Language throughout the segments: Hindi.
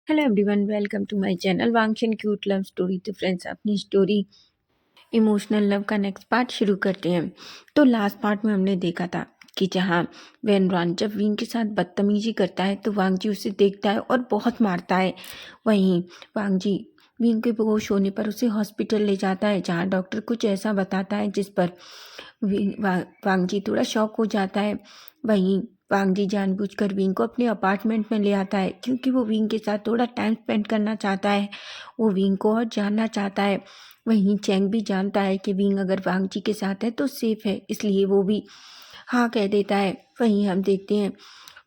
Hello everyone, welcome to my channel वांगशन क्यूट लव स्टोरी। तो फ्रेंड्स, अपनी स्टोरी इमोशनल लव का नेक्स्ट पार्ट शुरू करते हैं। तो लास्ट पार्ट में हमने देखा था कि जहाँ वेनरॉन जब विंग के साथ बदतमीजी करता है तो वांग जी उसे देखता है और बहुत मारता है। वहीं वांग जी विंग के बेहोश होने पर उसे हॉस्पिटल ले जाता है, जहाँ डॉक्टर कुछ ऐसा बताता है जिस पर वांग जी थोड़ा शॉक हो जाता है। वहीं वांग जी जानबूझकर विंग को अपने अपार्टमेंट में ले आता है क्योंकि वो विंग के साथ थोड़ा टाइम स्पेंड करना चाहता है। वो विंग को और जानना चाहता है। वहीं चैंग भी जानता है कि विंग अगर वांग जी के साथ है तो सेफ है, इसलिए वो भी हाँ कह देता है। वहीं हम देखते हैं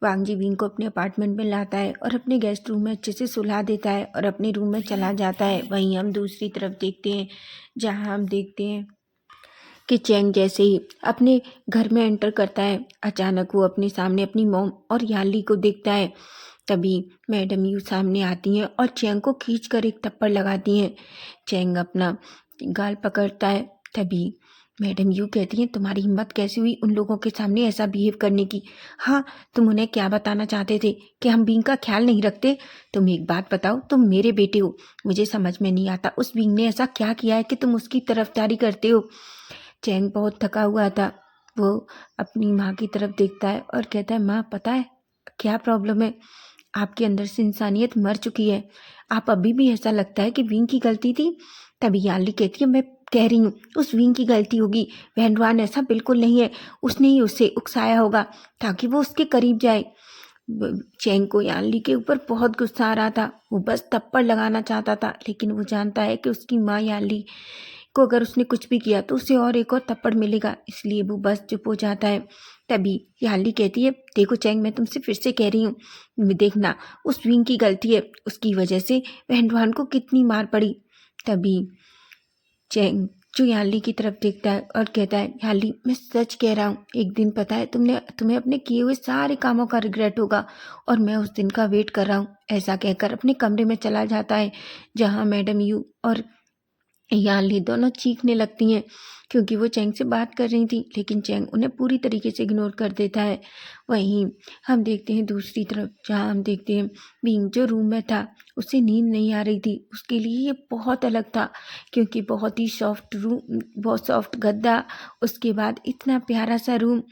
वांग जी विंग को अपने अपार्टमेंट में लाता है और अपने गेस्ट रूम में अच्छे से सुला देता है और अपने रूम में चला जाता है। वहीं हम दूसरी तरफ देखते हैं, जहाँ हम देखते हैं कि चैंग जैसे ही अपने घर में एंटर करता है, अचानक वो अपने सामने अपनी मॉम और याली को देखता है। तभी मैडम यू सामने आती हैं और चैंग को खींचकर एक थप्पड़ लगाती हैं। चैंग अपना गाल पकड़ता है। तभी मैडम यू कहती हैं, तुम्हारी हिम्मत कैसी हुई उन लोगों के सामने ऐसा बिहेव करने की? हाँ, तुम उन्हें क्या बताना चाहते थे कि हम बींग का ख्याल नहीं रखते? तुम एक बात बताओ, तुम मेरे बेटे हो, मुझे समझ में नहीं आता उस बींग ने ऐसा क्या किया है कि तुम उसकी तरफदारी करते हो। चैंग बहुत थका हुआ था। वो अपनी माँ की तरफ देखता है और कहता है, माँ पता है क्या प्रॉब्लम है? आपके अंदर से इंसानियत मर चुकी है। आप अभी भी ऐसा लगता है कि विंग की गलती थी। तभी याली कहती है, मैं कह रही हूँ उस विंग की गलती होगी। वैनरवान ऐसा बिल्कुल नहीं है, उसने ही उसे उकसाया होगा ताकि वो उसके करीब जाए। चैंग को याली के ऊपर बहुत गुस्सा आ रहा था। वो बस थप्पड़ लगाना चाहता था, लेकिन वो जानता है कि उसकी माँ याली को अगर उसने कुछ भी किया तो उसे और एक और थप्पड़ मिलेगा, इसलिए वो बस चुप हो जाता है। तभी याली कहती है, देखो चैंग, मैं तुमसे फिर से कह रही हूँ, देखना उस विंग की गलती है, उसकी वजह से वैनरवान को कितनी मार पड़ी। तभी चैंग जो याली की तरफ देखता है और कहता है, याली मैं सच कह रहा हूँ, एक दिन पता है तुम्हें अपने किए हुए सारे कामों का रिग्रेट होगा और मैं उस दिन का वेट कर रहा हूँ। ऐसा कहकर अपने कमरे में चला जाता है, जहाँ मैडम यू और याली दोनों चीखने लगती हैं क्योंकि वो चैंग से बात कर रही थी, लेकिन चैंग उन्हें पूरी तरीके से इग्नोर कर देता है। वहीं हम देखते हैं दूसरी तरफ, जहाँ हम देखते हैं बींग जो रूम में था उसे नींद नहीं आ रही थी। उसके लिए ये बहुत अलग था क्योंकि बहुत ही सॉफ्ट रूम, बहुत सॉफ्ट गद्दा, उसके बाद इतना प्यारा सा रूम।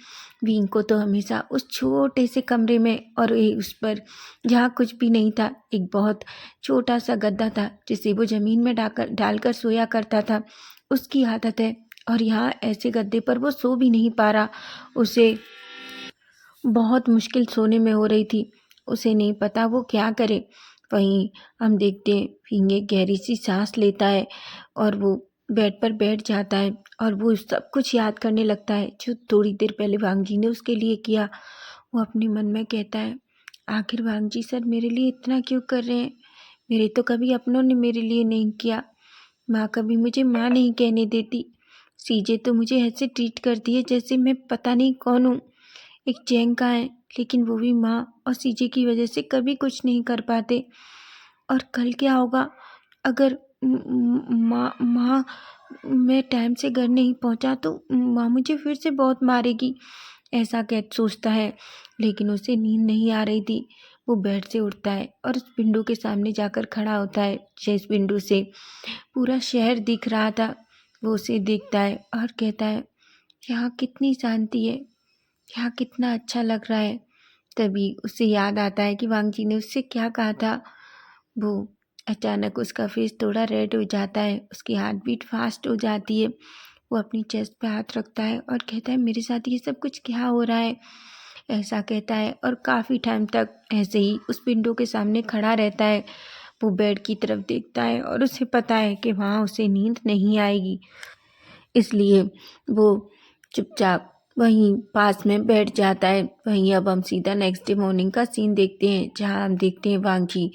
बींग को तो हमेशा उस छोटे से कमरे में और उस पर जहाँ कुछ भी नहीं था, एक बहुत छोटा सा गद्दा था जिसे वो ज़मीन में डालकर सोया करता था, उसकी आदत है। और यहाँ ऐसे गद्दे पर वो सो भी नहीं पा रहा। उसे बहुत मुश्किल सोने में हो रही थी। उसे नहीं पता वो क्या करे। वहीं हम देखते हैं फिंग एक गहरी सी सांस लेता है और वो बेड पर बैठ जाता है और वो सब कुछ याद करने लगता है जो थोड़ी देर पहले वांग जी ने उसके लिए किया। वो अपने मन में कहता है, आखिर वांग जी सर मेरे लिए इतना क्यों कर रहे हैं? मेरे तो कभी अपनों ने मेरे लिए नहीं किया। माँ कभी मुझे माँ नहीं कहने देती। सीजे तो मुझे ऐसे ट्रीट करती है जैसे मैं पता नहीं कौन हूँ। एक चैंग का है, लेकिन वो भी माँ और सीजे की वजह से कभी कुछ नहीं कर पाते। और कल क्या होगा अगर माँ माँ मैं टाइम से घर नहीं पहुँचा तो माँ मुझे फिर से बहुत मारेगी। ऐसा कैद सोचता है, लेकिन उसे नींद नहीं आ रही थी। वो बेड से उठता है और उस विंडो के सामने जाकर खड़ा होता है, जिस विंडो से पूरा शहर दिख रहा था। वो उसे देखता है और कहता है, यहाँ कितनी शांति है, यहाँ कितना अच्छा लग रहा है। तभी उसे याद आता है कि वांग जी ने उससे क्या कहा था। वो अचानक उसका फेस थोड़ा रेड हो जाता है, उसकी हार्ट बीट फास्ट हो जाती है। वो अपनी चेस्ट पे हाथ रखता है और कहता है, मेरे साथ ये सब कुछ क्या हो रहा है? ऐसा कहता है और काफ़ी टाइम तक ऐसे ही उस विंडो के सामने खड़ा रहता है। वो बेड की तरफ देखता है और उसे पता है कि वहाँ उसे नींद नहीं आएगी, इसलिए वो चुपचाप वहीं पास में बैठ जाता है। वहीं अब हम सीधा नेक्स्ट डे मॉर्निंग का सीन देखते हैं, जहाँ हम देखते हैं वांग जी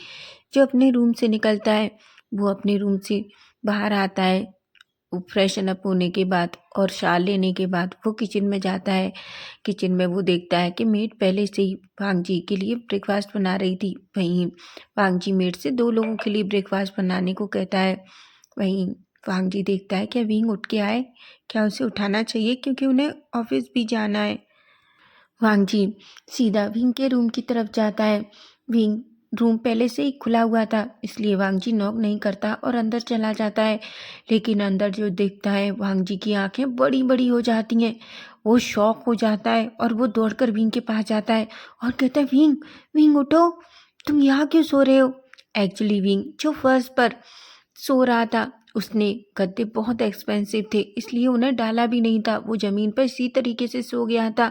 जो अपने रूम से निकलता है। वो अपने रूम से बाहर आता है, वो फ्रेशन अप होने के बाद और शाल लेने के बाद वो किचन में जाता है। किचन में वो देखता है कि मेड पहले से ही वांग जी के लिए ब्रेकफास्ट बना रही थी। वहीं वांग जी मेड से 2 लोगों के लिए ब्रेकफास्ट बनाने को कहता है। वहीं वांग जी देखता है क्या विंग उठ के आए, क्या उसे उठाना चाहिए क्योंकि उन्हें ऑफिस भी जाना है। वांग जी सीधा विंग के रूम की तरफ जाता है। विंग रूम पहले से ही खुला हुआ था, इसलिए वांगजी नॉक नहीं करता और अंदर चला जाता है। लेकिन अंदर जो दिखता है, वांगजी की आंखें बड़ी बड़ी हो जाती हैं। वो शॉक हो जाता है और वो दौड़कर विंग के पास जाता है और कहता है, विंग विंग उठो, तुम यहाँ क्यों सो रहे हो। एक्चुअली विंग जो फर्श पर सो रहा था, उसने गद्दे बहुत एक्सपेंसिव थे, इसलिए उन्हें डाला भी नहीं था। वो ज़मीन पर इसी तरीके से सो गया था।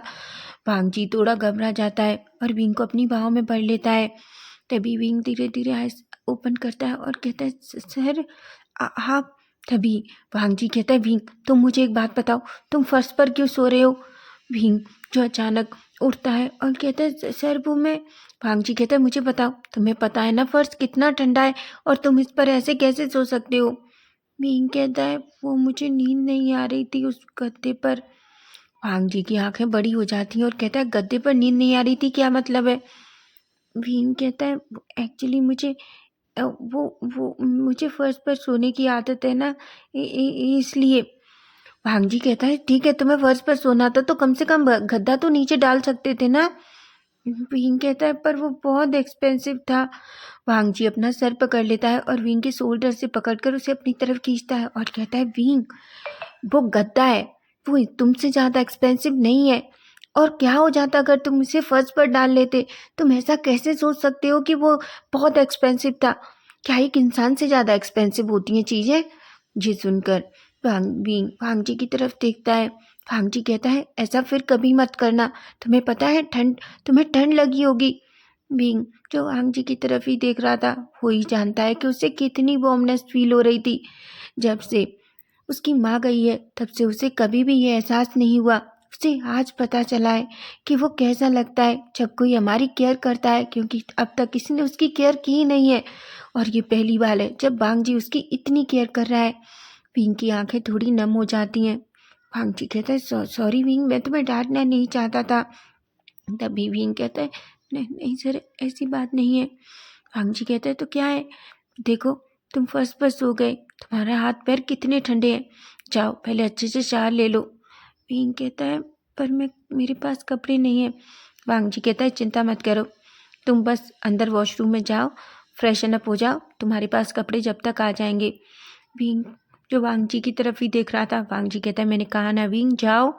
वांगजी थोड़ा घबरा जाता है और विंग को अपनी बाहों में भर लेता है। तभी विंग धीरे धीरे आइज ओपन करता है और कहता है, सर आप। तभी वांगजी कहता है, विंग तुम मुझे एक बात बताओ, तुम फर्श पर क्यों सो रहे हो। विंग जो अचानक उठता है और कहता है, सर वो मैं। वांगजी कहता है, मुझे बताओ, तुम्हें पता है ना फर्श कितना ठंडा है और तुम इस पर ऐसे कैसे सो सकते हो। विंग कहता है, वो मुझे नींद नहीं आ रही थी उस गद्दे पर। वांगजी की आंखें बड़ी हो जाती हैं और कहता है, गद्दे पर नींद नहीं आ रही थी, क्या मतलब है। विंग कहता है, एक्चुअली मुझे वो मुझे फर्श पर सोने की आदत है ना, इसलिए। भांगजी कहता है, ठीक है, तुम्हें फर्श पर सोना था तो कम से कम गद्दा तो नीचे डाल सकते थे ना। विंग कहता है, पर वो बहुत एक्सपेंसिव था। भांगजी अपना सर पकड़ लेता है और विंग के शोल्डर से पकड़कर उसे अपनी तरफ खींचता है और कहता है, विंग वो गद्दा है, वो तुमसे ज़्यादा एक्सपेंसिव नहीं है। और क्या हो जाता अगर तुम इसे फर्श पर डाल लेते। तुम ऐसा कैसे सोच सकते हो कि वो बहुत एक्सपेंसिव था। क्या एक इंसान से ज़्यादा एक्सपेंसिव होती हैं चीज़ें। जी सुनकर भांगजी की तरफ देखता है। भांगजी कहता है, ऐसा फिर कभी मत करना, तुम्हें पता है तुम्हें ठंड लगी होगी। बींग जो भांगजी की तरफ ही देख रहा था, वो ही जानता है कि उसे कितनी वार्मनेस फील हो रही थी। जब से उसकी माँ गई है, तब से उसे कभी भी ये एहसास नहीं हुआ। उसे आज पता चला है कि वो कैसा लगता है जब कोई हमारी केयर करता है, क्योंकि अब तक किसी ने उसकी केयर की ही नहीं है और ये पहली बार है जब भांगजी उसकी इतनी केयर कर रहा है। विंग की आंखें थोड़ी नम हो जाती हैं। भांगजी कहता है, सॉरी विंग, मैं तुम्हें डांटना नहीं चाहता था। तभी विंग कहता है, नहीं नहीं सर, ऐसी बात नहीं है। भांगजी कहता है, तो क्या है, देखो तुम फर्श पर सो गए, तुम्हारे हाथ पैर कितने ठंडे हैं, जाओ पहले अच्छे से शावर ले लो। विंग कहता है, पर मेरे पास कपड़े नहीं है। भांगजी कहता है, चिंता मत करो, तुम बस अंदर वॉशरूम में जाओ, फ्रेशन अप हो जाओ, तुम्हारे पास कपड़े जब तक आ जाएंगे। विंग जो वांगजी की तरफ ही देख रहा था, वांगजी कहता है, मैंने कहा ना विंग जाओ।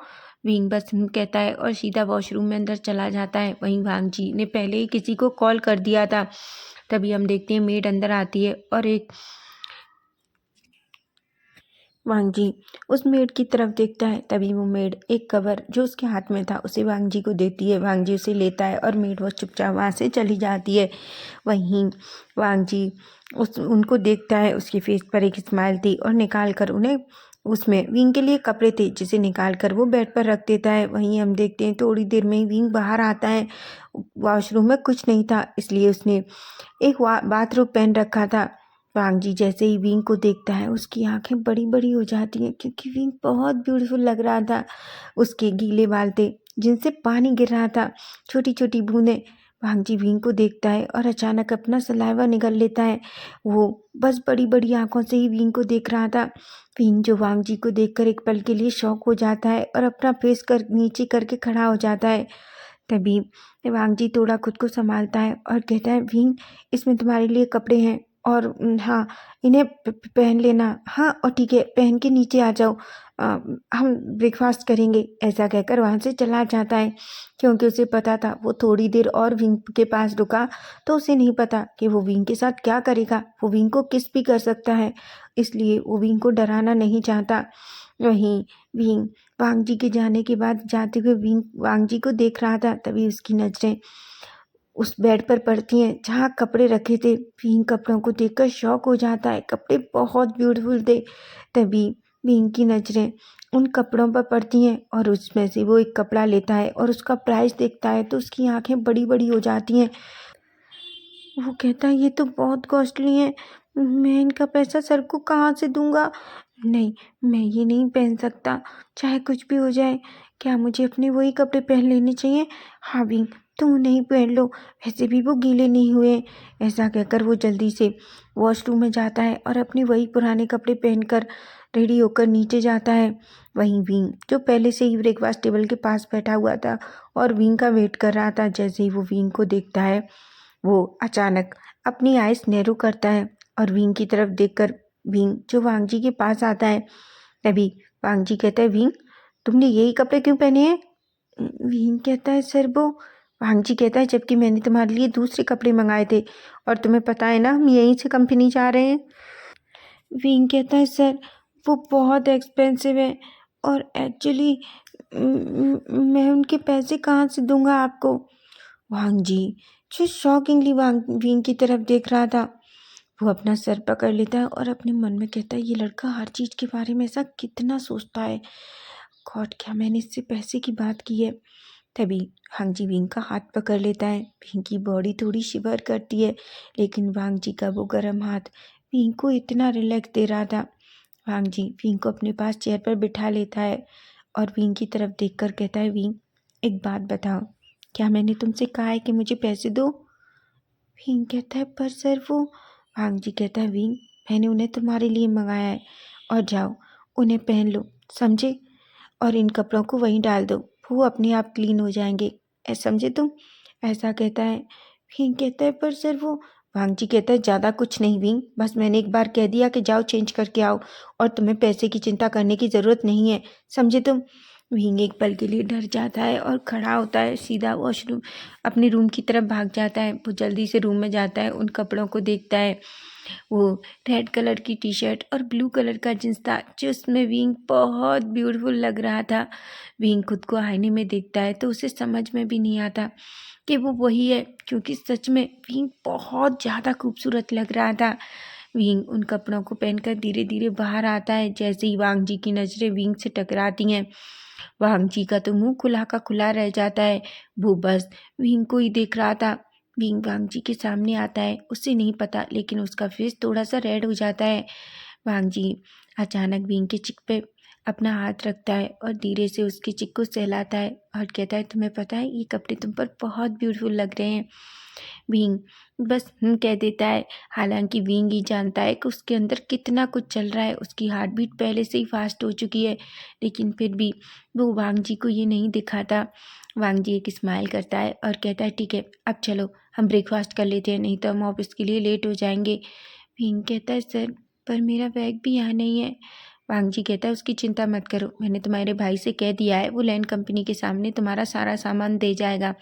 विंग बस कहता है और सीधा वॉशरूम में अंदर चला जाता है। वहीं वांगजी ने पहले ही किसी को कॉल कर दिया था। तभी हम देखते हैं मेड अंदर आती है और एक वांगजी उस मेड की तरफ देखता है। तभी वो मेड एक कवर जो उसके हाथ में था उसे वांगजी को देती है। वांगजी उसे लेता है और मेड वो चुपचाप वहाँ से चली जाती है। वहीं वांगजी उनको देखता है, उसके फेस पर एक स्माइल थी और निकाल कर उन्हें उसमें विंग के लिए कपड़े थे जिसे निकाल कर वो बेड पर रख देता है। वहीं हम देखते हैं थोड़ी देर में ही विंग बाहर आता है। वॉशरूम में कुछ नहीं था, इसलिए उसने एक बाथरोब पहन रखा था। वांगजी जैसे ही विंग को देखता है, उसकी आंखें बड़ी बड़ी हो जाती हैं, क्योंकि विंग बहुत ब्यूटीफुल लग रहा था। उसके गीले बाल थे जिनसे पानी गिर रहा था, छोटी छोटी बूंदें। वांगजी विंग को देखता है और अचानक अपना सलाइवा निगल लेता है। वो बस बड़ी बड़ी आंखों से ही विंग को देख रहा था। विंग जो वांगजी को देखकर एक पल के लिए शॉक हो जाता है और अपना फेस नीचे करके खड़ा हो जाता है। तभी वांगजी थोड़ा खुद को संभालता है और कहता है, विंग इसमें तुम्हारे लिए कपड़े हैं और हाँ, इन्हें पहन लेना। हाँ, और ठीक है, पहन के नीचे आ जाओ, हम ब्रेकफास्ट करेंगे। ऐसा कहकर वहाँ से चला जाता है, क्योंकि उसे पता था वो थोड़ी देर और विंग के पास रुका तो उसे नहीं पता कि वो विंग के साथ क्या करेगा। वो विंग को किस भी कर सकता है, इसलिए वो विंग को डराना नहीं चाहता। वहीं विंग वांगजी के जाने के बाद जाते हुए विंग वांगजी को देख रहा था। तभी उसकी नज़रें उस बेड पर पड़ती हैं जहाँ कपड़े रखे थे। विंग कपड़ों को देखकर शॉक हो जाता है, कपड़े बहुत ब्यूटीफुल थे। तभी विंग की नज़रें उन कपड़ों पर पड़ती हैं और उसमें से वो एक कपड़ा लेता है और उसका प्राइस देखता है तो उसकी आंखें बड़ी बड़ी हो जाती हैं। वो कहता है, ये तो बहुत कॉस्टली है, मैं इनका पैसा सर को कहाँ से दूंगा। नहीं, मैं ये नहीं पहन सकता, चाहे कुछ भी हो जाए। क्या मुझे अपने वही कपड़े पहन लेने चाहिए। हाँ विंग, तुम नहीं पहन लो, वैसे भी वो गीले नहीं हुए। ऐसा कहकर वो जल्दी से वॉशरूम में जाता है और अपने वही पुराने कपड़े पहनकर रेडी होकर नीचे जाता है। वहीं विंग जो पहले से ही ब्रेकफास्ट टेबल के पास बैठा हुआ था और विंग का वेट कर रहा था, जैसे ही वो विंग को देखता है, वो अचानक अपनी आइज़ नैरो करता है और विंग की तरफ देखकर विंग जो वांग जी के पास आता है। तभी वांग जी कहता है, विंग तुमने यही कपड़े क्यों पहने हैं? विंग कहता है, सर वो। वांग जी कहता है, जबकि मैंने तुम्हारे लिए दूसरे कपड़े मंगाए थे और तुम्हें पता है ना हम यहीं से कंपनी जा रहे हैं। विंग कहता है, सर वो बहुत एक्सपेंसिव है और एक्चुअली मैं उनके पैसे कहाँ से दूंगा आपको। वांग जी जो शॉकिंगली वांग विंग की तरफ देख रहा था, वो अपना सर पकड़ लेता है और अपने मन में कहता है, ये लड़का हर चीज़ के बारे में ऐसा कितना सोचता है। गॉड, क्या मैंने इससे पैसे की बात की है? तभी वांग जी विंग का हाथ पकड़ लेता है। विंग की बॉडी थोड़ी शिवर करती है, लेकिन वांग जी का वो गर्म हाथ विंग को इतना रिलैक्स दे रहा था। वांग जी विंग को अपने पास चेयर पर बिठा लेता है और विंग की तरफ देखकर कहता है, विंग एक बात बताओ, क्या मैंने तुमसे कहा है कि मुझे पैसे दो? विंग कहता है, पर सर वो। वांग जी कहता है, विंग मैंने उन्हें तुम्हारे लिए मंगाया है और जाओ उन्हें पहन लो, समझे? और इन कपड़ों को वहीं डाल दो, वो अपने आप क्लीन हो जाएंगे, समझे तुम? ऐसा कहता है। विंग कहता है, पर सर वो। वांग जी कहता है, ज़्यादा कुछ नहीं विंग, बस मैंने एक बार कह दिया कि जाओ चेंज करके आओ और तुम्हें पैसे की चिंता करने की ज़रूरत नहीं है, समझे तुम? विंग एक पल के लिए डर जाता है और खड़ा होता है, सीधा वॉशरूम अपने रूम की तरफ भाग जाता है। वो जल्दी से रूम में जाता है, उन कपड़ों को देखता है। वो रेड कलर की टी शर्ट और ब्लू कलर का जींस था जिसमें विंग बहुत ब्यूटीफुल लग रहा था। विंग खुद को आईने में देखता है तो उसे समझ में भी नहीं आता कि वो वही है, क्योंकि सच में विंग बहुत ज़्यादा खूबसूरत लग रहा था। विंग उन कपड़ों को पहनकर धीरे धीरे बाहर आता है। जैसे ही वांग जी की नज़रें विंग से टकराती हैं, वांग जी का तो मुंह खुला का खुला रह जाता है। वो बस विंग को ही देख रहा था। विंग वांग जी के सामने आता है, उसे नहीं पता लेकिन उसका फेस थोड़ा सा रेड हो जाता है। वांग जी अचानक विंग के चिक पे अपना हाथ रखता है और धीरे से उसके चिक को सहलाता है और कहता है, तुम्हें पता है ये कपड़े तुम पर बहुत ब्यूटीफुल लग रहे हैं। विंग बस कह देता है, हालांकि विंग ही जानता है कि उसके अंदर कितना कुछ चल रहा है। उसकी हार्ट बीट पहले से ही फास्ट हो चुकी है, लेकिन फिर भी वो वांग जी को ये नहीं दिखाता। वांग जी एक स्माइल करता है और कहता है, ठीक है अब चलो हम ब्रेकफास्ट कर लेते हैं, नहीं तो हम ऑफिस के लिए लेट हो जाएंगे। विंग कहता है, सर पर मेरा बैग भी यहाँ नहीं है। वांग जी कहता है, उसकी चिंता मत करो, मैंने तुम्हारे भाई से कह दिया है, वो लैंड कंपनी के सामने तुम्हारा सारा सामान दे जाएगा।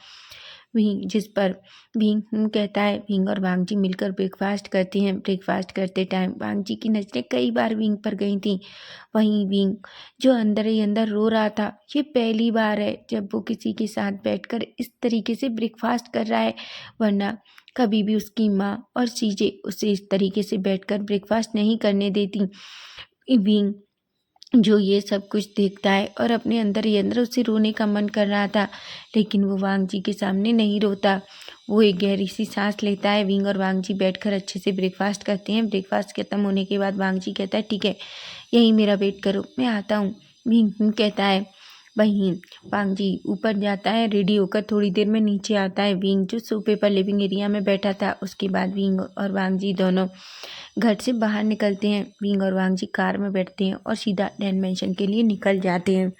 विंग जिस पर विंग कहता है। विंग और वांग जी मिलकर ब्रेकफास्ट करते हैं। ब्रेकफास्ट करते टाइम वांग जी की नज़रें कई बार विंग पर गई थी। वहीं विंग जो अंदर ही अंदर रो रहा था, ये पहली बार है जब वो किसी के साथ बैठकर इस तरीके से ब्रेकफास्ट कर रहा है, वरना कभी भी उसकी माँ और सीजे उसे इस तरीके से बैठकर ब्रेकफास्ट नहीं करने देती। विंग जो ये सब कुछ देखता है और अपने अंदर ही अंदर उसे रोने का मन कर रहा था, लेकिन वो वांग जी के सामने नहीं रोता। वो एक गहरी सी सांस लेता है। विंग और वांग जी बैठकर अच्छे से ब्रेकफास्ट करते हैं। ब्रेकफास्ट खत्म होने के बाद वांग जी कहता है, ठीक है यहीं मेरा वेट करो, मैं आता हूँ। विंग कहता है। वहीं वांग जी ऊपर जाता है, रेडी होकर थोड़ी देर में नीचे आता है। विंग जो सोफे पर लिविंग एरिया में बैठा था, उसके बाद विंग और वांग जी दोनों घर से बाहर निकलते हैं। विंग और वांग जी कार में बैठते हैं और सीधा लैंड मैंशन के लिए निकल जाते हैं।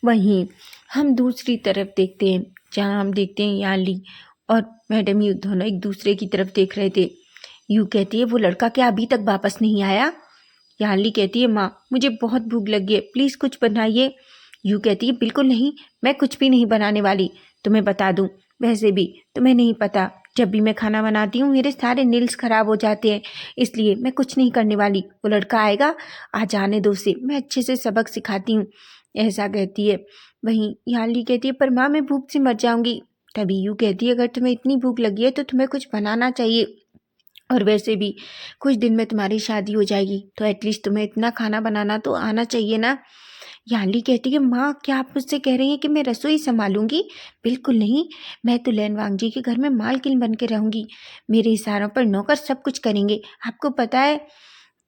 वहीं हम दूसरी तरफ देखते हैं, जहाँ हम देखते हैं याली और मैडम यू दोनों एक दूसरे की तरफ देख रहे थे। यू कहती है, वो लड़का क्या अभी तक वापस नहीं आया? याली कहती है, माँ मुझे बहुत भूख लगी है, प्लीज़ कुछ बनाइए। यू कहती है, बिल्कुल नहीं, मैं कुछ भी नहीं बनाने वाली। तुम्हें बता दूँ, वैसे भी तुम्हें नहीं पता, जब भी मैं खाना बनाती हूँ मेरे सारे नील्स खराब हो जाते हैं, इसलिए मैं कुछ नहीं करने वाली। वो लड़का आएगा, आज आने दो उसे, मैं अच्छे से सबक सिखाती हूँ, ऐसा कहती है। वहीं याली कहती है, पर माँ मैं भूख से मर जाऊंगी। तभी यू कहती है, अगर तुम्हें इतनी भूख लगी है तो तुम्हें कुछ बनाना चाहिए, और वैसे भी कुछ दिन में तुम्हारी शादी हो जाएगी, तो एटलीस्ट तुम्हें इतना खाना बनाना तो आना चाहिए ना। याली कहती है, माँ क्या आप मुझसे कह रही हैं कि मैं रसोई संभालूंगी? बिल्कुल नहीं, मैं तो लैन वांग जी के घर में मालकिन बन के रहूंगी, मेरे इशारों पर नौकर सब कुछ करेंगे, आपको पता है।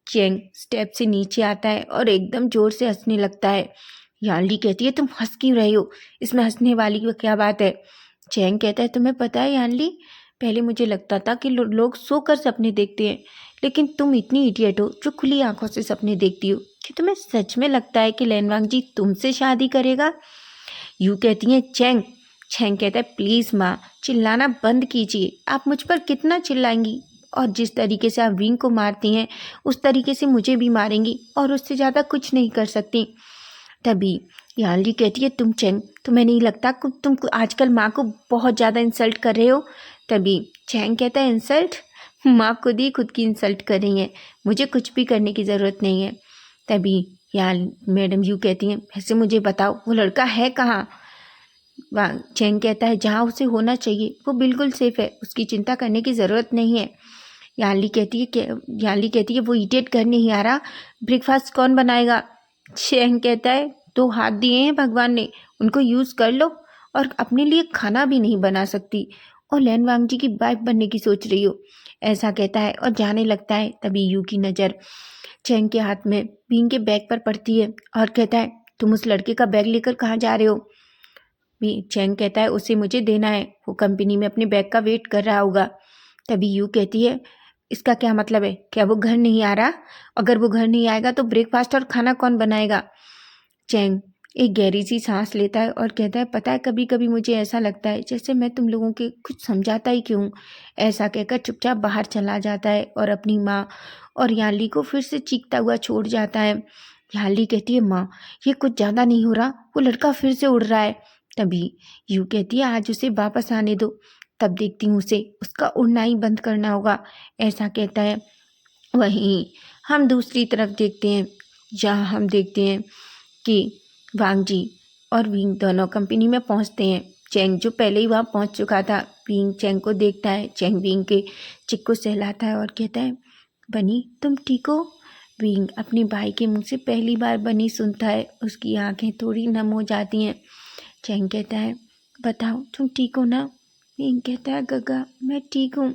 चेंग स्टेप से नीचे आता है और एकदम जोर से हंसने लगता है। याली कहती है, तुम हंस क्यों रही हो, इसमें हंसने वाली की क्या बात है? चैंग कहता है, तुम्हें पता है यानली, पहले मुझे लगता था कि लोग सोकर सपने देखते हैं, लेकिन तुम इतनी इडियट हो जो खुली आंखों से सपने देखती हो। कि तुम्हें सच में लगता है कि लैनवांग जी तुमसे शादी करेगा? यू कहती है, चैंग चैंग कहता है प्लीज़ माँ चिल्लाना बंद कीजिए, आप मुझ पर कितना चिल्लाएंगी, और जिस तरीके से आप विंग को मारती हैं उस तरीके से मुझे भी मारेंगी और उससे ज़्यादा कुछ नहीं कर सकती। तभी यानली कहती है तुम चैंग, तुम्हें नहीं लगता तुम आजकल माँ को बहुत ज़्यादा इंसल्ट कर रहे हो। तभी चैंग कहता है इंसल्ट, माँ खुद ही खुद की इंसल्ट कर रही हैं, मुझे कुछ भी करने की ज़रूरत नहीं है। तभी यान मैडम यू कहती हैं वैसे मुझे बताओ वो लड़का है कहाँ। चैंग कहता है जहाँ उसे होना चाहिए, वो बिल्कुल सेफ है, उसकी चिंता करने की ज़रूरत नहीं है। यानली कहती है वो इडियट घर नहीं आ रहा, ब्रेकफास्ट कौन बनाएगा। चैंग कहता है 2 हाथ दिए हैं भगवान ने, उनको यूज़ कर लो, और अपने लिए खाना भी नहीं बना सकती और लैन वांग जी की वाइफ बनने की सोच रही हो, ऐसा कहता है और जाने लगता है। तभी यू की नज़र चैंग के हाथ में बींग के बैग पर पड़ती है और कहता है तुम उस लड़के का बैग लेकर कहाँ जा रहे हो। भी चैंग कहता है उसे मुझे देना है, वो कंपनी में अपने बैग का वेट कर रहा होगा। तभी यू कहती है इसका क्या मतलब है, क्या वो घर नहीं आ रहा, अगर वो घर नहीं आएगा तो ब्रेकफास्ट और खाना कौन बनाएगा। चैंग एक गहरी सी सांस लेता है और कहता है पता है कभी कभी मुझे ऐसा लगता है जैसे मैं तुम लोगों के कुछ समझाता ही क्यों। ऐसा कहकर चुपचाप बाहर चला जाता है और अपनी माँ और यानली को फिर से चीखता हुआ छोड़ जाता है। यानली कहती है माँ ये कुछ ज़्यादा नहीं हो रहा, वो लड़का फिर से उड़ रहा है। तभी यू कहती है आज उसे वापस आने दो, तब देखती हूँ उसे उसका उड़ना ही बंद करना होगा, ऐसा कहता है। वहीं हम दूसरी तरफ देखते हैं, जहाँ हम देखते हैं कि वांग जी और विंग दोनों कंपनी में पहुंचते हैं। चैंग जो पहले ही वहाँ पहुंच चुका था, विंग चैंग को देखता है, चैंग विंग के चिक को सहलाता है और कहता है बनी तुम ठीक हो। विंग अपने भाई के मुंह से पहली बार बनी सुनता है, उसकी आंखें थोड़ी नम हो जाती हैं। चैंग कहता है बताओ तुम ठीक हो ना। विंग कहता है गगा मैं ठीक हूँ।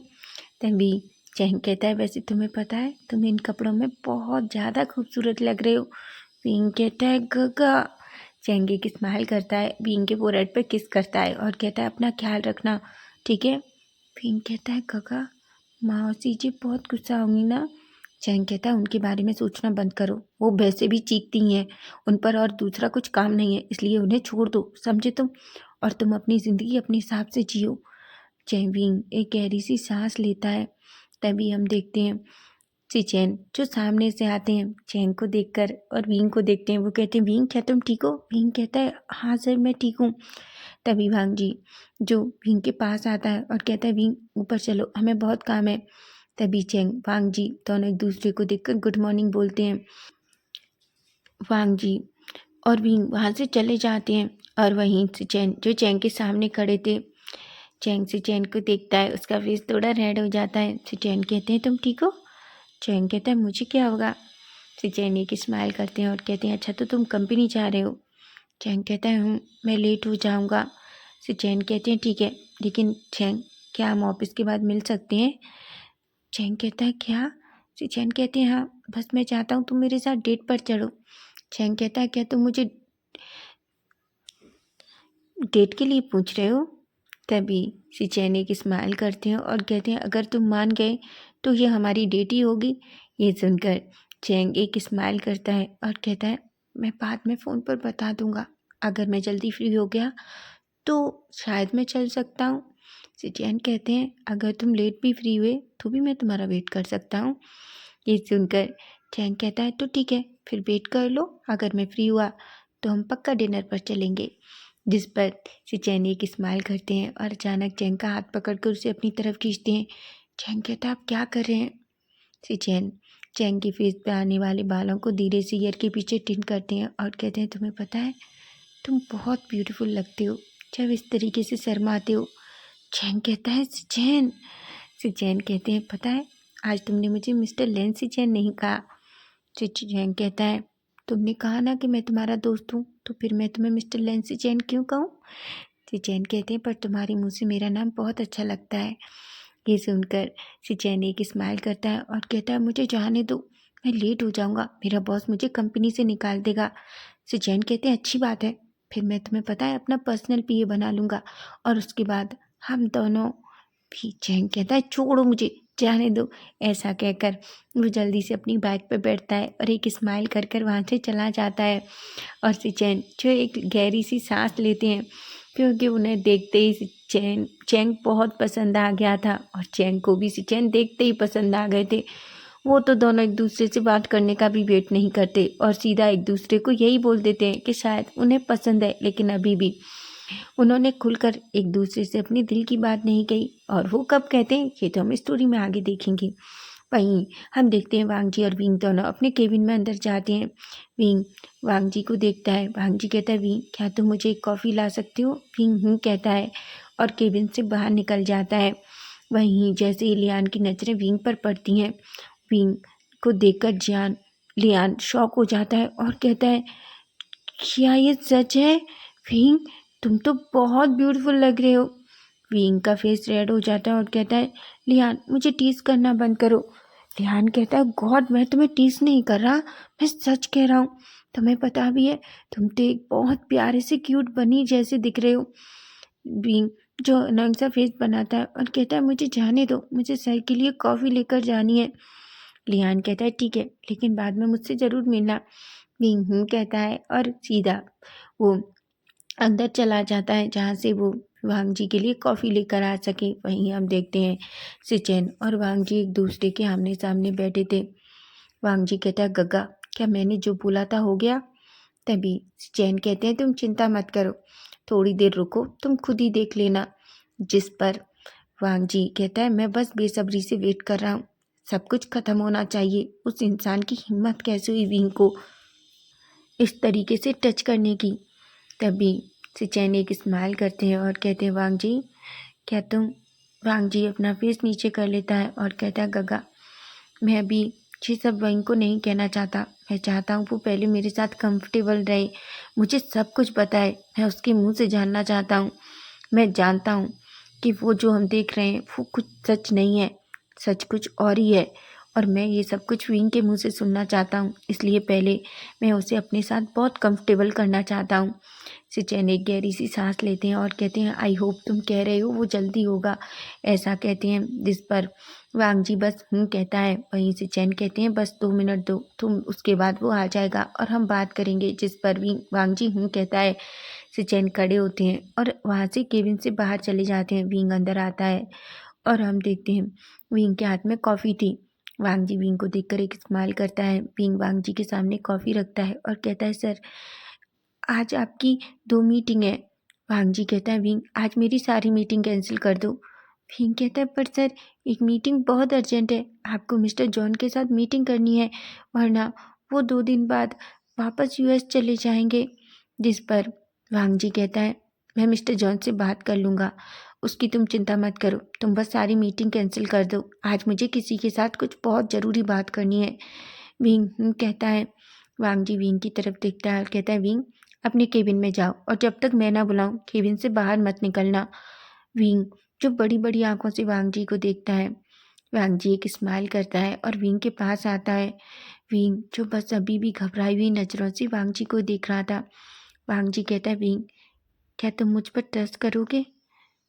तभी चैंग कहता है वैसे तुम्हें पता है तुम इन कपड़ों में बहुत ज़्यादा खूबसूरत लग रहे हो। विंग कहता है गगा। चैंग एक स्माइल करता है, विंग के फोरहेड पे किस करता है और कहता है अपना ख्याल रखना ठीक है। विंग कहता है गगा माँ और सीजी बहुत गुस्सा होंगी ना। चैंग कहता है उनके बारे में सोचना बंद करो, वो वैसे भी चीखती हैं, उन पर और दूसरा कुछ काम नहीं है, इसलिए उन्हें छोड़ दो समझे तुम, और तुम अपनी ज़िंदगी अपने हिसाब से जियो। विंग एक गहरी सी सांस लेता है। तभी हम देखते हैं चैन जो सामने से आते हैं चैन को देखकर और विंग को देखते हैं। वो कहते हैं विंग क्या तुम ठीक हो। विंग कहता है हाँ सर मैं ठीक हूँ। तभी वांग जी जो विंग के पास आता है और कहता है विंग ऊपर चलो हमें बहुत काम है। तभी चैंग वांग जी दोनों एक दूसरे को देखकर गुड मॉर्निंग बोलते हैं। वांग जी और विंग वहाँ से चले जाते हैं और वहीं से चैन जो चैंग के सामने खड़े थे, चैंग से चैन को देखता है, उसका फेस थोड़ा रेड हो जाता है। चैन कहते हैं तुम ठीक हो। चैंग कहता है मुझे क्या होगा। चैन एक स्माइल करते हैं और कहते हैं अच्छा तो तुम कंपनी जा रहे हो। चैंग कहता है मैं लेट हो जाऊँगा। चैन कहते हैं ठीक है, लेकिन चैंग क्या हम ऑफिस के बाद मिल सकते हैं। चैंग कहता है क्या। चैन कहते हैं हाँ बस मैं चाहता हूँ तुम मेरे साथ डेट पर चढ़ो। चैंग कहता है क्या तुम मुझे डेट के लिए पूछ रहे हो। तभी चैन एक स्माइल करते हैं और कहते हैं अगर तुम मान गए तो ये हमारी डेट ही होगी। ये सुनकर चैंग एक स्माइल करता है और कहता है मैं बाद में फ़ोन पर बता दूंगा, अगर मैं जल्दी फ्री हो गया तो शायद मैं चल सकता हूँ। चैन कहते हैं अगर तुम लेट भी फ्री हुए तो भी मैं तुम्हारा वेट कर सकता हूँ। ये सुनकर चैन कहता है तो ठीक है फिर वेट कर लो, अगर मैं फ्री हुआ तो हम पक्का डिनर पर चलेंगे। जिस पर चैन एक स्माइल करते हैं और अचानक चैन का हाथ पकड़कर उसे अपनी तरफ खींचते हैं। चैन कहता है आप क्या कर रहे हैं। चैन के फेस पे आने वाले बालों को धीरे से ईयर के पीछे टिन करते हैं और कहते हैं तुम्हें पता है तुम बहुत ब्यूटीफुल लगते हो जब इस तरीके से शर्माते हो। चैन कहता है चैन कहते हैं पता है आज तुमने मुझे मिस्टर लेन चैन नहीं कहा। चैन कहता है तुमने कहा ना कि मैं तुम्हारा दोस्त हूँ, तो फिर मैं तुम्हें मिस्टर लेन चैन क्यों कहूँ। चैन कहते हैं पर तुम्हारे मुँह से मेरा नाम बहुत अच्छा लगता है। ये सुनकर चैन एक स्माइल करता है और कहता है मुझे जाने दो, मैं लेट हो जाऊँगा, मेरा बॉस मुझे कंपनी से निकाल देगा। चैन कहते हैं अच्छी बात है, फिर मैं तुम्हें पता है अपना पर्सनल पीए बना लूँगा और उसके बाद हम दोनों भी। चैन कहता है छोड़ो मुझे जाने दो। ऐसा कहकर वो जल्दी से अपनी बाइक पर बैठता है और एक स्माइल कर कर वहाँ से चला जाता है। और चैन जो एक गहरी सी सांस लेते हैं क्योंकि उन्हें देखते ही चैंग बहुत पसंद आ गया था और चैंग को भी चैन देखते ही पसंद आ गए थे। वो तो दोनों एक दूसरे से बात करने का भी वेट नहीं करते और सीधा एक दूसरे को यही बोल देते हैं कि शायद उन्हें पसंद है, लेकिन अभी भी उन्होंने खुलकर एक दूसरे से अपने दिल की बात नहीं कही। और वो कब कहते हैं ये तो हम स्टोरी में आगे देखेंगे। वहीं हम देखते हैं वांग जी और विंग दोनों अपने केबिन में अंदर जाते हैं। विंग वांग जी को देखता है। वांग जी कहता है, विंग क्या तुम मुझे एक कॉफ़ी ला सकते हो? विंग कहता है और केबिन से बाहर निकल जाता है। वहीं जैसे ही लियान की नज़रें विंग पर पड़ती हैं, विंग को देखकर लियान शॉक हो जाता है और कहता है, क्या ये सच है? विंग तुम तो बहुत ब्यूटीफुल लग रहे हो। विंग का फेस रेड हो जाता है और कहता है, लियान मुझे टीज करना बंद करो। लियान कहता है, गॉड मैं तुम्हें टीज नहीं कर रहा, मैं सच कह रहा हूँ। तुम्हें पता भी है तुम तो एक बहुत प्यारे से क्यूट बनी जैसे दिख रहे हो। विंग जो नंग सा फेस बनाता है और कहता है, मुझे जाने दो, मुझे सर के लिए कॉफ़ी लेकर जानी है। लियान कहता है, ठीक है, लेकिन बाद में मुझसे ज़रूर मिलना। विंग कहता है और सीधा वो अंदर चला जाता है जहाँ से वो वांग जी के लिए कॉफ़ी लेकर आ सके। वहीं हम देखते हैं सिचेन और वांग जी एक दूसरे के आमने सामने बैठे थे। वांग जी कहता है, गग्गा क्या मैंने जो बोला था हो गया? तभी सिचेन कहते हैं, तुम चिंता मत करो, थोड़ी देर रुको, तुम खुद ही देख लेना। जिस पर वांग जी कहता है, मैं बस बेसब्री से वेट कर रहा हूँ, सब कुछ खत्म होना चाहिए। उस इंसान की हिम्मत कैसे हुई विंग को इस तरीके से टच करने की? तभी सिचैन एक स्माइल करते हैं और कहते हैं, वांग जी क्या तुम? वांग जी अपना फेस नीचे कर लेता है और कहता है, गगा मैं अभी ये सब विंग को नहीं कहना चाहता। मैं चाहता हूँ वो पहले मेरे साथ कंफर्टेबल रहे, मुझे सब कुछ पता है, मैं उसके मुंह से जानना चाहता हूँ। मैं जानता हूँ कि वो जो हम देख रहे हैं वो कुछ सच नहीं है, सच कुछ और ही है, और मैं ये सब कुछ विंग के मुंह से सुनना चाहता हूँ। इसलिए पहले मैं उसे अपने साथ बहुत कंफर्टेबल करना चाहता हूँ। सिचैन एक गहरी सी सांस लेते हैं और कहते हैं, आई होप तुम कह रहे हो वो जल्दी होगा, ऐसा कहते हैं। जिस पर वांग जी बस कहता है। वहीं सिचैन कहते हैं, बस 2 मिनट दो तुम, उसके बाद वो आ जाएगा और हम बात करेंगे। जिस पर भी वांग जी कहता है। सिचैन खड़े होते हैं और वहाँ से केबिन से बाहर चले जाते हैं। विंग अंदर आता है और हम देखते हैं विंग के हाथ में कॉफ़ी थी। वांग जी विंग को देखकर एक स्माइल करता है। विंग वांग जी के सामने कॉफ़ी रखता है और कहता है, सर आज आपकी 2 मीटिंग है। वांग जी कहता है, विंग आज मेरी सारी मीटिंग कैंसिल कर दो। विंग कहता है, पर सर एक मीटिंग बहुत अर्जेंट है, आपको मिस्टर जॉन के साथ मीटिंग करनी है, वरना वो 2 दिन बाद वापस यूएस चले जाएंगे। जिस पर वांग जी कहता है, मैं मिस्टर जॉन से बात कर लूँगा, उसकी तुम चिंता मत करो, तुम बस सारी मीटिंग कैंसिल कर दो, आज मुझे किसी के साथ कुछ बहुत ज़रूरी बात करनी है। विंग कहता है। वांग जी विंग की तरफ देखता है और कहता है, विंग अपने केबिन में जाओ और जब तक मैं ना बुलाऊं केबिन से बाहर मत निकलना। विंग जो बड़ी बड़ी आंखों से वांग जी को देखता है। वांग जी एक स्माइल करता है और विंग के पास आता है। विंग जो बस अभी भी घबराई हुई नज़रों से वांग जी को देख रहा था। वांग जी कहता है, विंग क्या तुम मुझ पर ट्रस्ट करोगे?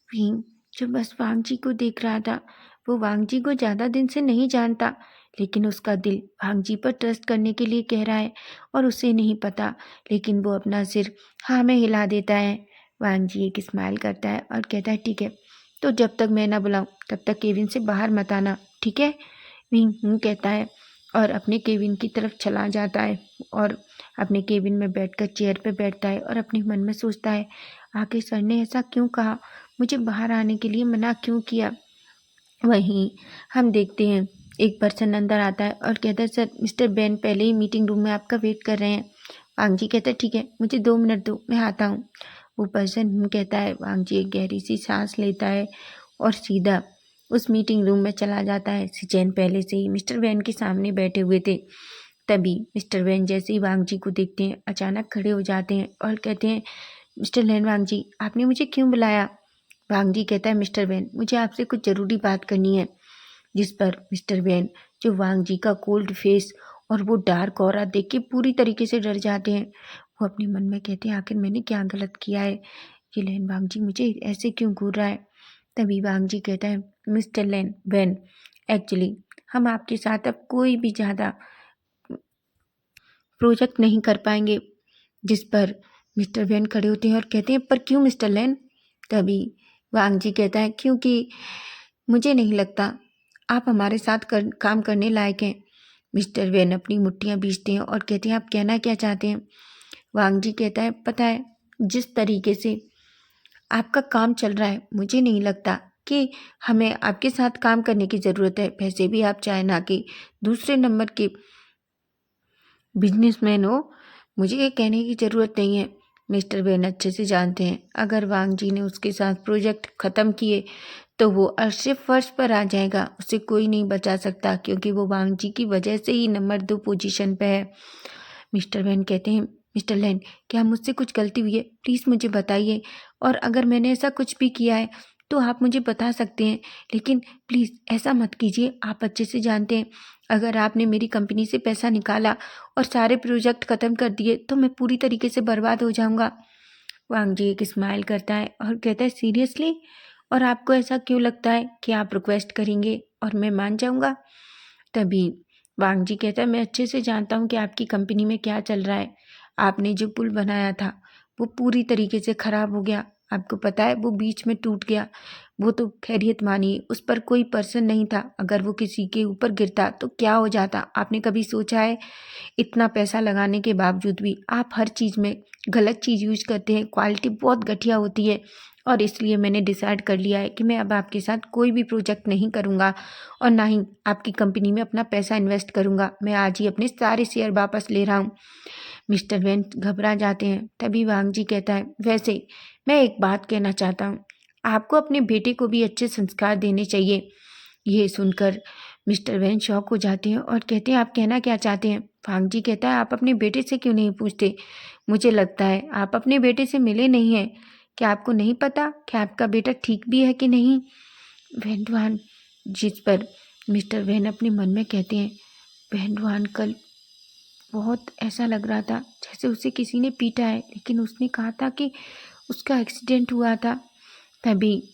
विंग जो बस वांग जी को देख रहा था। वो वांग जी को ज़्यादा दिन से नहीं जानता, लेकिन उसका दिल वांग जी पर ट्रस्ट करने के लिए कह रहा है और उसे नहीं पता, लेकिन वो अपना सिर हाँ में हिला देता है। वांग जी एक स्माइल करता है और कहता है, ठीक है, तो जब तक मैं ना बुलाऊं तब तक केबिन से बाहर मत आना, ठीक है? विंग कहता है और अपने केबिन की तरफ चला जाता है और अपने केबिन में बैठकर चेयर पे बैठता है और अपने मन में सोचता है, आखिर सर ने ऐसा क्यों कहा, मुझे बाहर आने के लिए मना क्यों किया। वहीं हम देखते हैं एक पर्सन अंदर आता है और कहता है, सर मिस्टर बेन पहले ही मीटिंग रूम में आपका वेट कर रहे हैं। वांग जी कहता है, ठीक है, मुझे 2 मिनट दो, मैं आता हूँ। वो पर्सन कहता है। वांग जी एक गहरी सी सांस लेता है और सीधा उस मीटिंग रूम में चला जाता है। सिचैन पहले से ही मिस्टर बेन के सामने बैठे हुए थे। तभी मिस्टर बेन जैसे ही वांग जी को देखते हैं अचानक खड़े हो जाते हैं और कहते हैं, मिस्टर लेन वांग जी आपने मुझे क्यों बुलाया? वांग जी कहता है, मिस्टर बेन मुझे आपसे कुछ ज़रूरी बात करनी है। जिस पर मिस्टर बेन जो वांग जी का कोल्ड फेस और वो डार्क ऑरा देख के पूरी तरीके से डर जाते हैं। वो अपने मन में कहते हैं, आखिर मैंने क्या गलत किया है, ये लेन वांग जी मुझे ऐसे क्यों घूर रहा है। तभी वांग जी कहता है, मिस्टर लेन बेन एक्चुअली हम आपके साथ अब कोई भी ज़्यादा प्रोजेक्ट नहीं कर पाएंगे। जिस पर मिस्टर वैन खड़े होते हैं और कहते हैं, पर क्यों मिस्टर लैन? तभी वांग जी कहता है, क्योंकि मुझे नहीं लगता आप हमारे साथ काम करने लायक हैं। मिस्टर वैन अपनी मुट्ठियां बीचते हैं और कहते हैं, आप कहना क्या चाहते हैं? वांग जी कहता है, पता है, जिस तरीके से आपका काम चल रहा है, मुझे नहीं लगता कि हमें आपके साथ काम करने की ज़रूरत है। वैसे भी आप चाइना के दूसरे नंबर के बिजनेसमैन हो, मुझे ये कहने की ज़रूरत नहीं है। मिस्टर वैन अच्छे से जानते हैं, अगर वांग जी ने उसके साथ प्रोजेक्ट ख़त्म किए तो वो अर्शे फर्श पर आ जाएगा। उसे कोई नहीं बचा सकता, क्योंकि वो वांग जी की वजह से ही नंबर 2 पोजीशन पे है। मिस्टर वैन कहते हैं, मिस्टर लैन, क्या मुझसे कुछ गलती हुई है? प्लीज़ मुझे बताइए, और अगर मैंने ऐसा कुछ भी किया है तो आप मुझे बता सकते हैं, लेकिन प्लीज़ ऐसा मत कीजिए। आप अच्छे से जानते हैं, अगर आपने मेरी कंपनी से पैसा निकाला और सारे प्रोजेक्ट ख़त्म कर दिए तो मैं पूरी तरीके से बर्बाद हो जाऊंगा। वांग जी एक स्माइल करता है और कहता है, सीरियसली? और आपको ऐसा क्यों लगता है कि आप रिक्वेस्ट करेंगे और मैं मान जाऊंगा? तभी वांग जी कहता है, मैं अच्छे से जानता हूँ कि आपकी कंपनी में क्या चल रहा है। आपने जो पुल बनाया था वो पूरी तरीके से ख़राब हो गया। आपको पता है, वो बीच में टूट गया। वो तो खैरियत मानिए, उस पर कोई पर्सन नहीं था। अगर वो किसी के ऊपर गिरता तो क्या हो जाता? आपने कभी सोचा है? इतना पैसा लगाने के बावजूद भी आप हर चीज़ में गलत चीज़ यूज करते हैं। क्वालिटी बहुत घटिया होती है, और इसलिए मैंने डिसाइड कर लिया है कि मैं अब आपके साथ कोई भी प्रोजेक्ट नहीं करूँगा और ना ही आपकी कंपनी में अपना पैसा इन्वेस्ट करूँगा। मैं आज ही अपने सारे शेयर वापस ले रहा हूँ। मिस्टर वैन घबरा जाते हैं। तभी वांग जी कहता है, वैसे मैं एक बात कहना चाहता हूँ, आपको अपने बेटे को भी अच्छे संस्कार देने चाहिए। ये सुनकर मिस्टर वैन शॉक हो जाते हैं और कहते हैं, आप कहना क्या चाहते हैं? वांग जी कहता है, आप अपने बेटे से क्यों नहीं पूछते? मुझे लगता है आप अपने बेटे से मिले नहीं हैं। क्या आपको नहीं पता कि आपका बेटा ठीक भी है कि नहीं? वैन, जिस पर मिस्टर वैन अपने मन में कहते हैं, वैन कल बहुत ऐसा लग रहा था जैसे उसे किसी ने पीटा है, लेकिन उसने कहा था कि उसका एक्सीडेंट हुआ था। तभी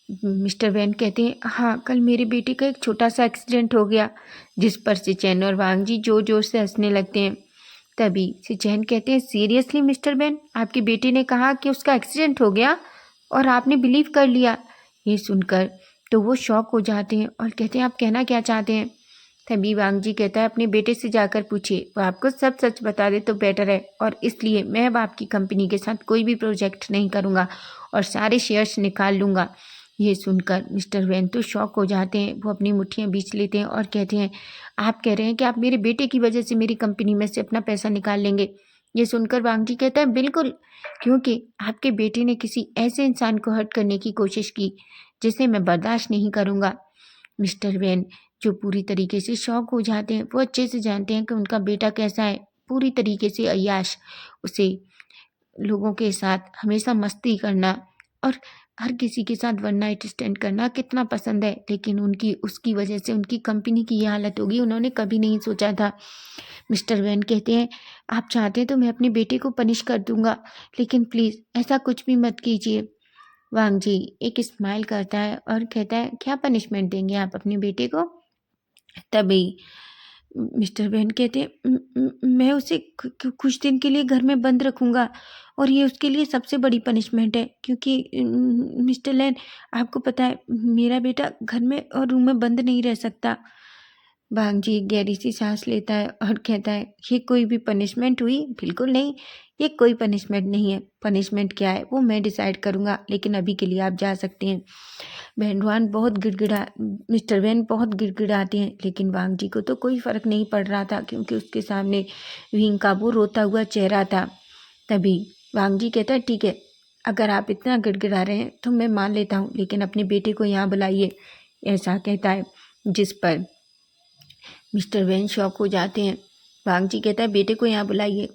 मिस्टर वैन कहते हैं, हाँ, कल मेरे बेटे का एक छोटा सा एक्सीडेंट हो गया। जिस पर सिचैन और वांग जी जोर जोर से हंसने लगते हैं। तभी सिचैन कहते हैं, सीरियसली मिस्टर वैन, आपके बेटे ने कहा कि उसका एक्सीडेंट हो गया और आपने बिलीव कर लिया? ये सुनकर तो वो शॉक हो जाते हैं और कहते हैं, आप कहना क्या चाहते हैं? तभी वांग जी कहता है, अपने बेटे से जाकर पूछिए, वो आपको सब सच बता दे तो बेटर है, और इसलिए मैं अब आपकी कंपनी के साथ कोई भी प्रोजेक्ट नहीं करूँगा और सारे शेयर्स निकाल लूँगा। ये सुनकर मिस्टर वैन तो शॉक हो जाते हैं। वो अपनी मुट्ठियाँ बीच लेते हैं और कहते हैं, आप कह रहे हैं कि आप मेरे बेटे की वजह से मेरी कंपनी में से अपना पैसा निकाल लेंगे? ये सुनकर वांग जी कहता है, बिल्कुल, क्योंकि आपके बेटे ने किसी ऐसे इंसान को हर्ट करने की कोशिश की जिसे मैं बर्दाश्त नहीं करूँगा। मिस्टर वैन जो पूरी तरीके से शॉक हो जाते हैं, वो अच्छे से जानते हैं कि उनका बेटा कैसा है, पूरी तरीके से अय्याश। उसे लोगों के साथ हमेशा मस्ती करना और हर किसी के साथ वन नाइट स्टैंड करना कितना पसंद है, लेकिन उसकी वजह से उनकी कंपनी की ये हालत होगी, उन्होंने कभी नहीं सोचा था। मिस्टर वैन कहते हैं, आप चाहते हैं तो मैं अपने बेटे को पनिश कर दूंगा, लेकिन प्लीज़ ऐसा कुछ भी मत कीजिए। वांग जी एक स्माइल करता है और कहता है, क्या पनिशमेंट देंगे आप अपने बेटे को? तभी मिस्टर वैन कहते हैं, मैं उसे कुछ दिन के लिए घर में बंद रखूँगा, और ये उसके लिए सबसे बड़ी पनिशमेंट है, क्योंकि मिस्टर लैन, आपको पता है मेरा बेटा घर में और रूम में बंद नहीं रह सकता। भांग जी गहरी सी सांस लेता है और कहता है, ये कोई भी पनिशमेंट हुई? बिल्कुल नहीं, ये कोई पनिशमेंट नहीं है। पनिशमेंट क्या है वो मैं डिसाइड करूँगा, लेकिन अभी के लिए आप जा सकते हैं। मिस्टर वैन बहुत गिड़गिड़ाते हैं, लेकिन वांग जी को तो कोई फ़र्क नहीं पड़ रहा था, क्योंकि उसके सामने विंग का वो रोता हुआ चेहरा था। तभी वांग जी कहता है, ठीक है, अगर आप इतना गिड़गिड़ा रहे हैं तो मैं मान लेता हूँ, लेकिन अपने बेटे को यहाँ बुलाइए, ऐसा कहता है। जिस पर मिस्टर वैन शॉक हो जाते हैं। वांग जी कहता है, बेटे को यहाँ बुलाइए।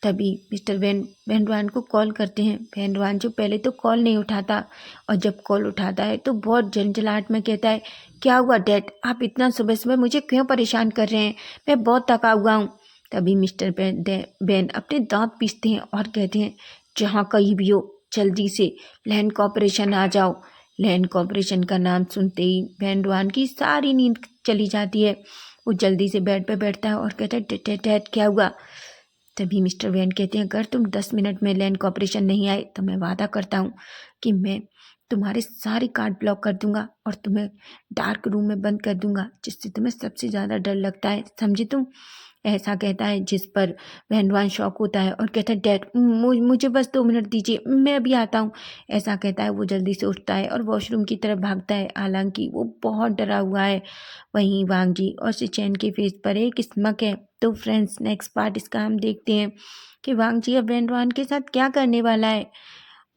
तभी मिस्टर वैन रुआन को कॉल करते हैं। वैन रुआन जो पहले तो कॉल नहीं उठाता, और जब कॉल उठाता है तो बहुत झंझलाहट में कहता है, क्या हुआ डैड, आप इतना सुबह सुबह मुझे क्यों परेशान कर रहे हैं? मैं बहुत थका हुआ हूँ। तभी मिस्टर वैन अपने दांत पीसते हैं और कहते हैं, जहाँ कहीं भी हो जल्दी से लैंड कॉर्पोरेशन आ जाओ। लैंड कॉर्पोरेशन का नाम सुनते ही वैन रुआन की सारी नींद चली जाती है। वो जल्दी से बेड पे बैठता है और कहता है, डैड क्या हुआ? तभी मिस्टर वैन कहते हैं, अगर तुम 10 मिनट में लैंड कॉर्पोरेशन नहीं आए तो मैं वादा करता हूँ कि मैं तुम्हारे सारे कार्ड ब्लॉक कर दूंगा और तुम्हें डार्क रूम में बंद कर दूंगा, जिससे तुम्हें सबसे ज़्यादा डर लगता है, समझी तुम? ऐसा कहता है, जिस पर वैन शॉक होता है और कहता है, डैड मुझे बस 2 मिनट दीजिए, मैं अभी आता हूँ। ऐसा कहता है, वो जल्दी से उठता है और वॉशरूम की तरफ भागता है, हालांकि वो बहुत डरा हुआ है। वहीं वांग जी और सिचैन के फेस पर एक स्मक है। तो फ्रेंड्स, नेक्स्ट पार्ट इसका हम देखते हैं कि वांग जी अब वैन के साथ क्या करने वाला है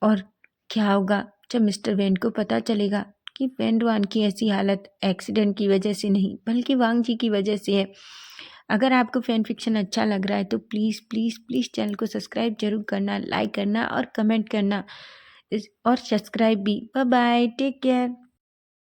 और क्या होगा जब मिस्टर वैन को पता चलेगा कि वैन की ऐसी हालत एक्सीडेंट की वजह से नहीं बल्कि वांग जी की वजह से है। अगर आपको फैन फिक्शन अच्छा लग रहा है तो प्लीज़ प्लीज़ प्लीज़ चैनल को सब्सक्राइब जरूर करना, लाइक करना और कमेंट करना और सब्सक्राइब भी। Bye bye, take care.